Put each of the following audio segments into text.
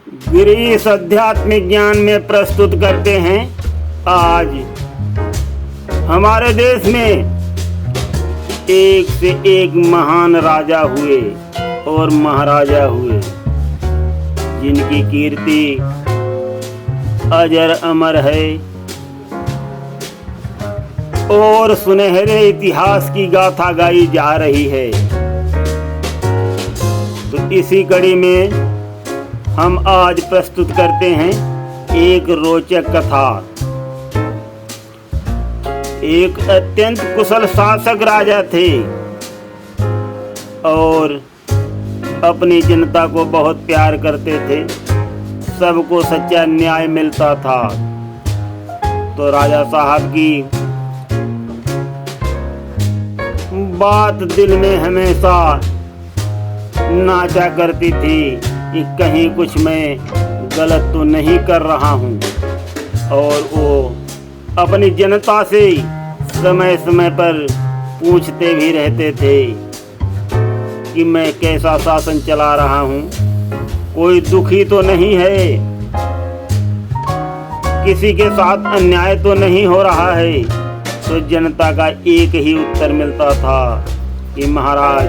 गिरीश आध्यात्मिक ज्ञान में प्रस्तुत करते हैं। आज हमारे देश में एक से एक महान राजा हुए और महाराजा हुए, जिनकी कीर्ति अजर अमर है और सुनहरे इतिहास की गाथा गाई जा रही है। तो इसी कड़ी में हम आज प्रस्तुत करते हैं एक रोचक कथा। एक अत्यंत कुशल शासक राजा थे और अपनी जनता को बहुत प्यार करते थे। सबको सच्चा न्याय मिलता था। तो राजा साहब की बात दिल में हमेशा नाचा करती थी कि कहीं कुछ मैं गलत तो नहीं कर रहा हूँ। और वो अपनी जनता से समय समय पर पूछते भी रहते थे कि मैं कैसा शासन चला रहा हूँ, कोई दुखी तो नहीं है, किसी के साथ अन्याय तो नहीं हो रहा है। तो जनता का एक ही उत्तर मिलता था कि महाराज,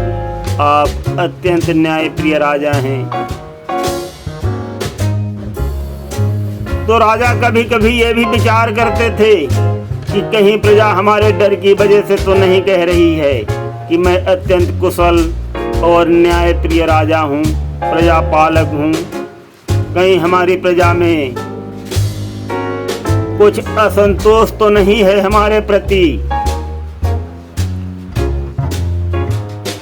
आप अत्यंत न्यायप्रिय राजा हैं। तो राजा कभी कभी ये भी विचार करते थे कि कहीं प्रजा हमारे डर की वजह से तो नहीं कह रही है कि मैं अत्यंत कुशल और न्यायप्रिय राजा हूँ, प्रजा पालक हूँ। कहीं हमारी प्रजा में कुछ असंतोष तो नहीं है हमारे प्रति।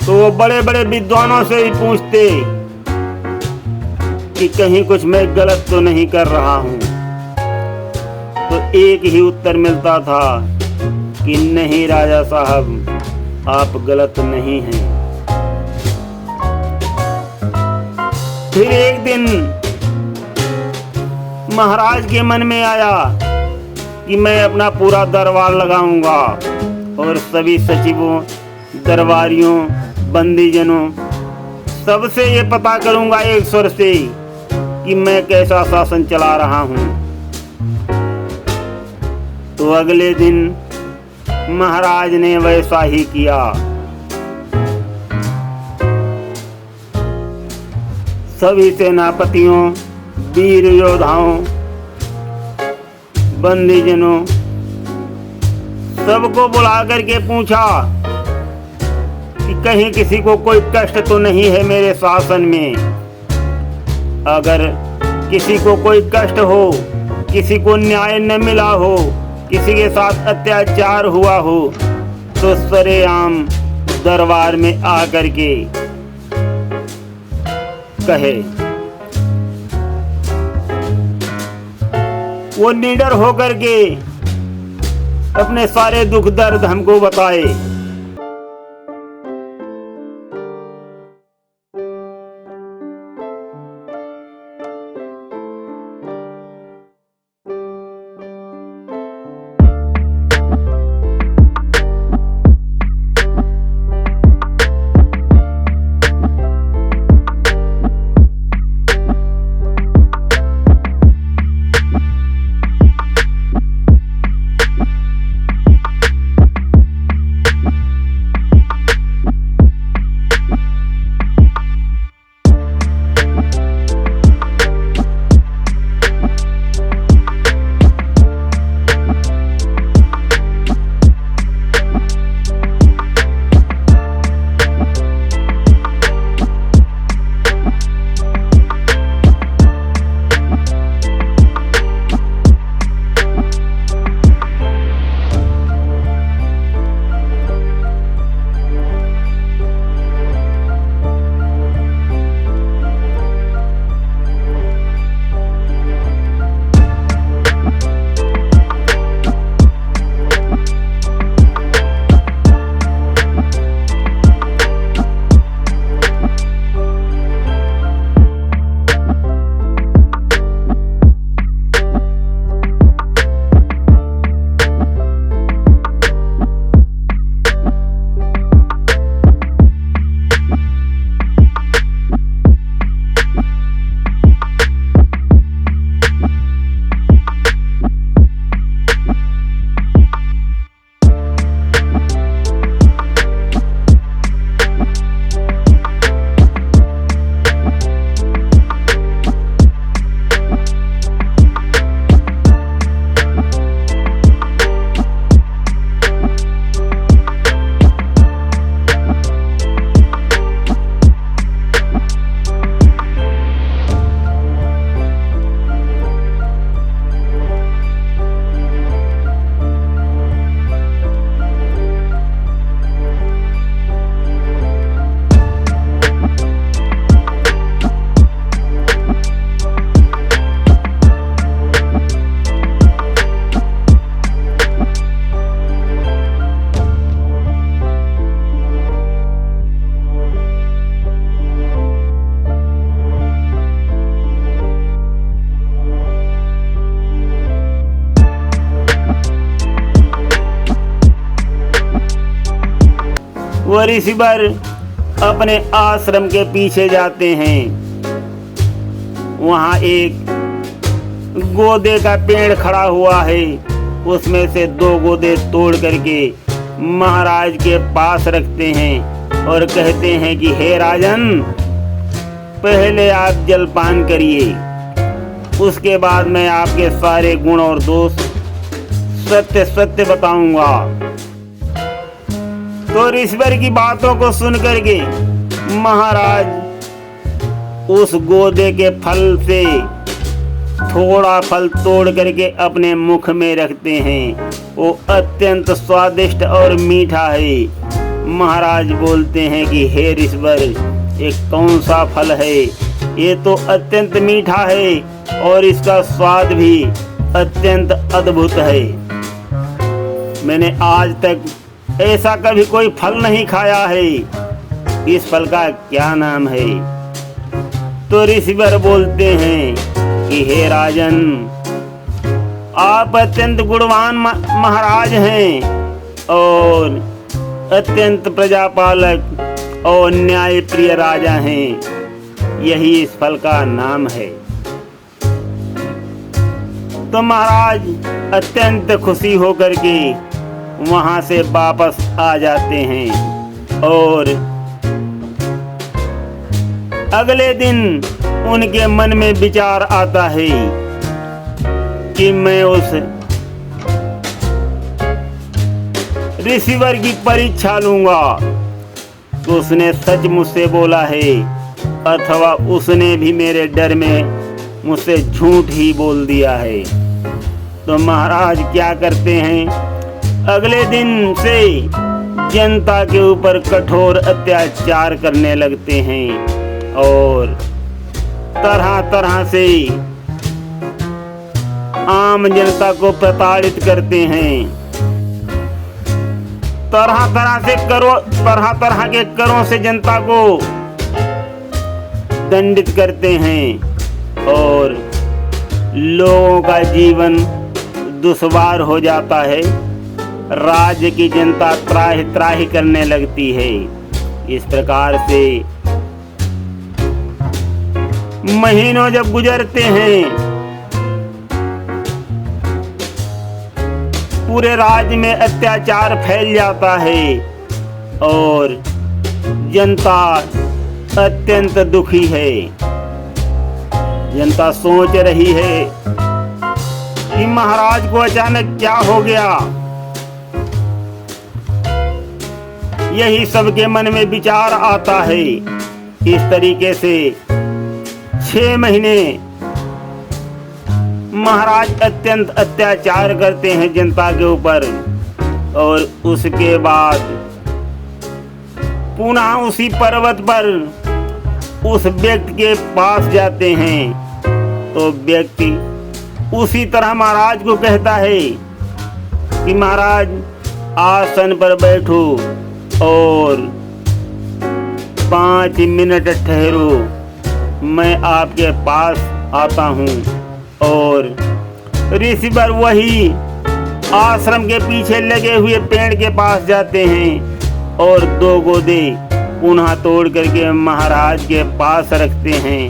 तो वो बड़े बड़े विद्वानों से ही पूछते कि कहीं कुछ मैं गलत तो नहीं कर रहा हूँ। तो एक ही उत्तर मिलता था कि नहीं राजा साहब, आप गलत नहीं हैं। फिर एक दिन महाराज के मन में आया कि मैं अपना पूरा दरबार लगाऊंगा और सभी सचिवों, दरबारियों, बंदीजनों सबसे ये पता करूंगा एक स्वर से कि मैं कैसा शासन चला रहा हूं। तो अगले दिन महाराज ने वैसा ही किया। सभी सेनापतियों, वीर योद्धाओं, बंदीजनों सबको बुला करके पूछा कि कहीं किसी को कोई कष्ट तो नहीं है मेरे शासन में। अगर किसी को कोई कष्ट हो, किसी को न्याय न मिला हो, किसी के साथ अत्याचार हुआ हो, तो सरेआम दरबार में आकर के कहे। वो निडर होकर के अपने सारे दुख दर्द हमको बताए। तो ऋषिवर अपने आश्रम के पीछे जाते हैं। वहाँ एक गोदे का पेड़ खड़ा हुआ है। उसमें से 2 गोदे तोड़ करके महाराज के पास रखते हैं और कहते हैं कि हे राजन, पहले आप जलपान करिए, उसके बाद मैं आपके सारे गुण और दोष सत्य सत्य बताऊंगा। तो ऋषिवर की बातों को सुन करके महाराज उस गोदे के फल से थोड़ा फल तोड़ करके अपने मुख में रखते हैं। वो अत्यंत स्वादिष्ट और मीठा है। महाराज बोलते हैं कि हे ऋषिवर, ये कौन सा फल है? ये तो अत्यंत मीठा है और इसका स्वाद भी अत्यंत अद्भुत है। मैंने आज तक ऐसा कभी कोई फल नहीं खाया है। इस फल का क्या नाम है? तो ऋषिवर बोलते हैं कि हे राजन, आप अत्यंत गुणवान महाराज हैं और अत्यंत प्रजापालक और न्याय प्रिय राजा हैं। यही इस फल का नाम है। तो महाराज अत्यंत खुशी होकर के वहां से वापस आ जाते हैं और अगले दिन उनके मन में विचार आता है कि मैं उस ऋषिवर की परीक्षा लूंगा। तो उसने सच मुझसे बोला है अथवा उसने भी मेरे डर में मुझसे झूठ ही बोल दिया है। तो महाराज क्या करते हैं, अगले दिन से जनता के ऊपर कठोर अत्याचार करने लगते हैं और तरह तरह से आम जनता को प्रताड़ित करते हैं। तरह तरह के करों से जनता को दंडित करते हैं और लोगों का जीवन दुश्वार हो जाता है। राज्य की जनता त्राहि त्राहि करने लगती है। इस प्रकार से महीनों जब गुजरते हैं, पूरे राज्य में अत्याचार फैल जाता है और जनता अत्यंत दुखी है। जनता सोच रही है कि महाराज को अचानक क्या हो गया। यही सबके मन में विचार आता है। इस तरीके से 6 महीने महाराज अत्यंत अत्याचार करते हैं जनता के ऊपर और उसके बाद पुनः उसी पर्वत पर उस व्यक्ति के पास जाते हैं। तो व्यक्ति उसी तरह महाराज को कहता है कि महाराज आसन पर बैठो और 5 मिनट ठहरो, मैं आपके पास आता हूँ। और ऋषिवर वही आश्रम के पीछे लगे हुए पेड़ के पास जाते हैं और 2 गोदे पुनः तोड़ करके महाराज के पास रखते हैं।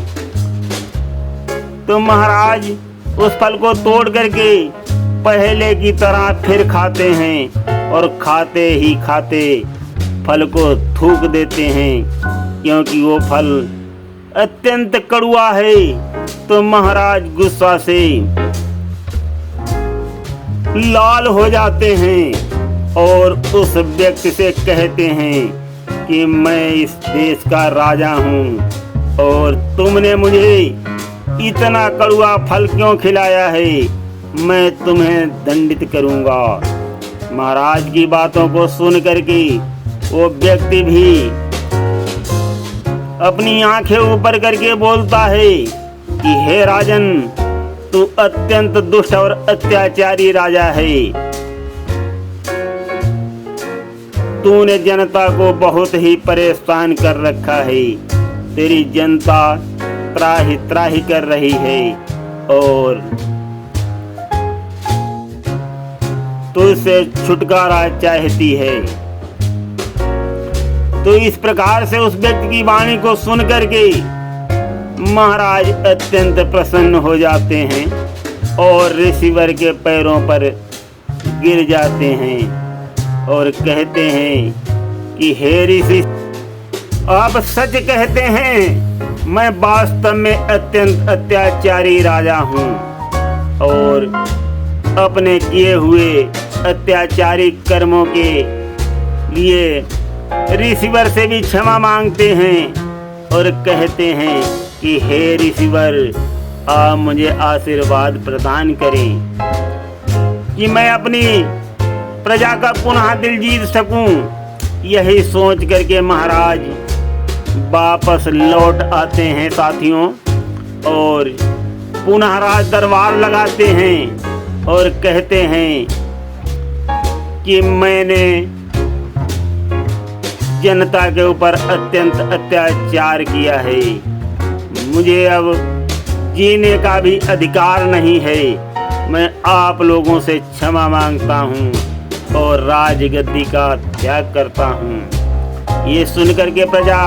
तो महाराज उस फल को तोड़ करके पहले की तरह फिर खाते हैं और खाते ही खाते फल को थूक देते हैं, क्योंकि वो फल अत्यंत कड़वा है। तो महाराज गुस्सा से लाल हो जाते हैं और उस व्यक्ति से कहते हैं कि मैं इस देश का राजा हूँ और तुमने मुझे इतना कड़वा फल क्यों खिलाया है, मैं तुम्हें दंडित करूँगा। महाराज की बातों को सुन करके वो व्यक्ति भी अपनी आंखें ऊपर करके बोलता है कि हे राजन, तू अत्यंत दुष्ट और अत्याचारी राजा है। तूने जनता को बहुत ही परेशान कर रखा है। तेरी जनता त्राहि त्राहि कर रही है और तुझसे छुटकारा चाहती है। तो इस प्रकार से उस व्यक्ति की वाणी को सुन करके महाराज अत्यंत प्रसन्न हो जाते हैं और रिसीवर के पैरों पर गिर जाते हैं और कहते हैं कि हे ऋषि, आप सच कहते हैं, मैं वास्तव में अत्यंत अत्याचारी राजा हूँ और अपने किए हुए अत्याचारी कर्मों के लिए रिसीवर से भी क्षमा मांगते हैं और कहते हैं कि हे रिसीवर, आप मुझे आशीर्वाद प्रदान करें कि मैं अपनी प्रजा का पुनः दिल जीत सकूं। यही सोच करके महाराज वापस लौट आते हैं साथियों और पुनः राज दरबार लगाते हैं और कहते हैं कि मैंने जनता के ऊपर अत्यंत अत्याचार किया है, मुझे अब जीने का भी अधिकार नहीं है, मैं आप लोगों से क्षमा मांगता हूँ और राजगद्दी का त्याग करता हूँ। ये सुनकर के प्रजा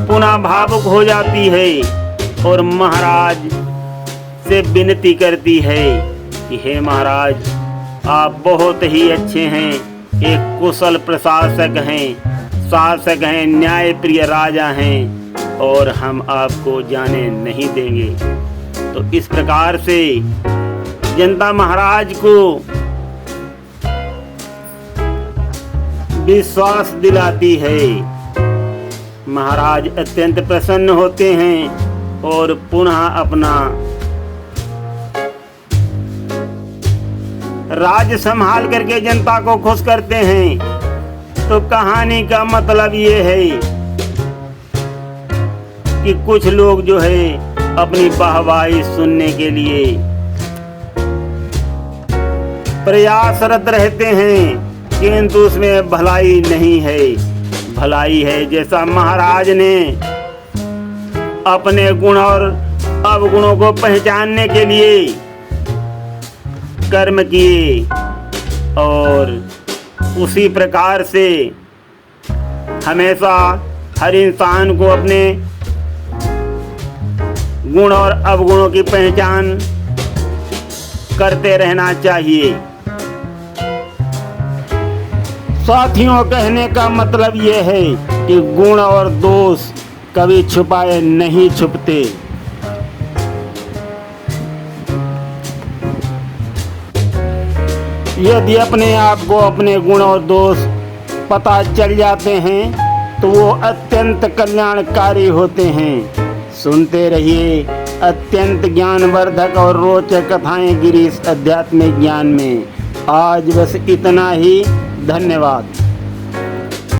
पुनः भावुक हो जाती है और महाराज से विनती करती है कि हे महाराज, आप बहुत ही अच्छे हैं, एक कुशल प्रशासक हैं, शासक हैं, न्याय प्रिय राजा हैं और हम आपको जाने नहीं देंगे। तो इस प्रकार से जनता महाराज को विश्वास दिलाती है। महाराज अत्यंत प्रसन्न होते हैं और पुनः अपना राज्य संभाल करके जनता को खुश करते हैं। तो कहानी का मतलब ये है कि कुछ लोग जो है अपनी वाहवाही सुनने के लिए प्रयासरत रहते हैं, किंतु उसमें भलाई नहीं है। भलाई है जैसा महाराज ने अपने गुण और अवगुणों को पहचानने के लिए कर्म किए और उसी प्रकार से हमेशा हर इंसान को अपने गुण और अवगुणों की पहचान करते रहना चाहिए। साथियों, कहने का मतलब ये है कि गुण और दोष कभी छुपाए नहीं छुपते। यदि अपने आप को अपने गुण और दोष पता चल जाते हैं तो वो अत्यंत कल्याणकारी होते हैं। सुनते रहिए अत्यंत ज्ञानवर्धक और रोचक कथाएं गिरीश अध्यात्मिक ज्ञान में। आज बस इतना ही। धन्यवाद।